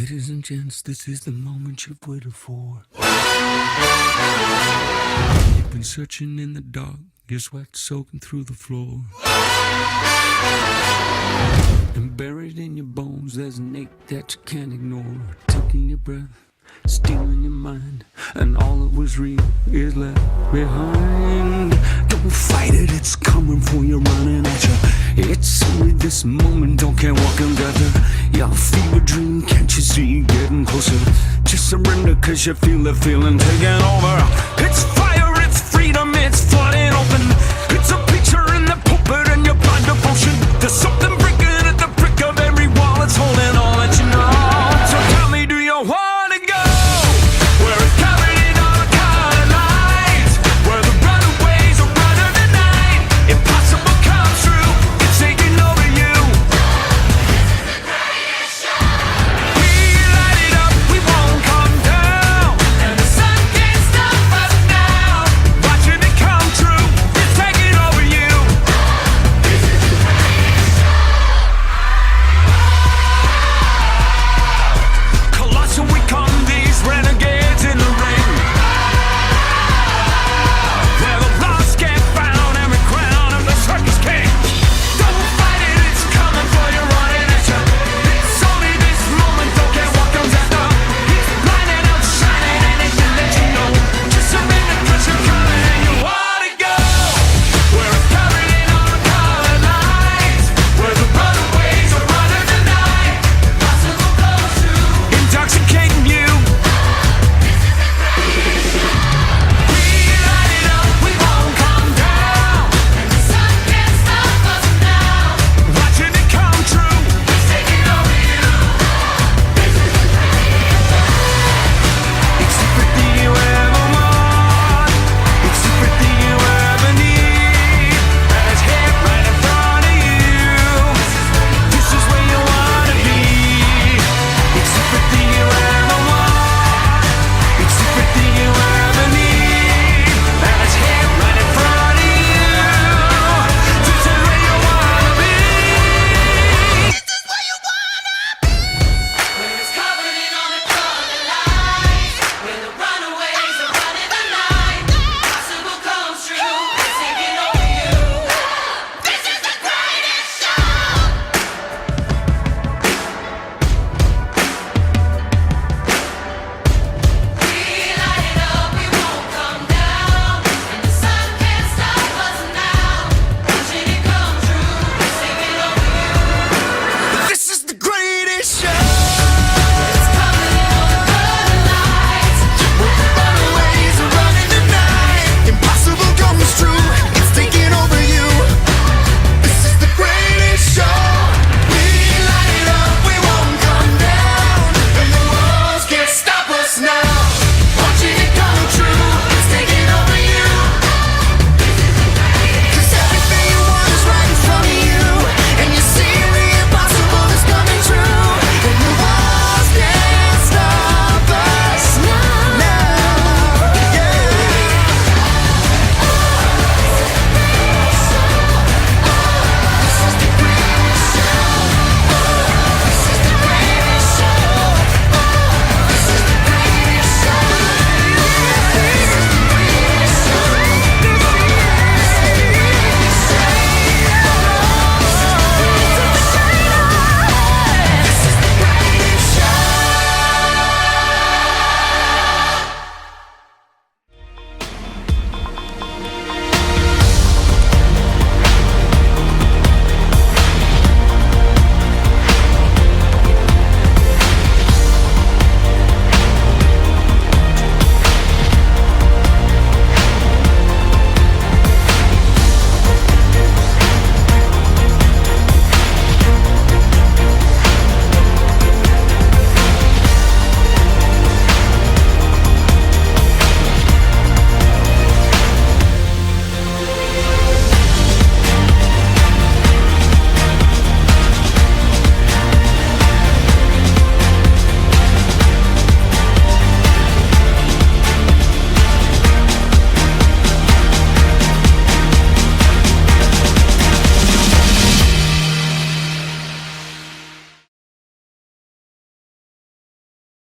Ladies and gents, this is the moment you've waited for. You've been searching in the dark, your sweat soaking through the floor. And buried in your bones, there's an ache that you can't ignore. Taking your breath, stealing your mind, and all that was real is left behind. Don't fight it, it's coming for you, running at you. It's only this moment, don't care what can gather. Your fever dream, can't you see, getting closer? Just surrender, cause you feel the feeling taking over. It's fire, it's freedom, it's flooding open.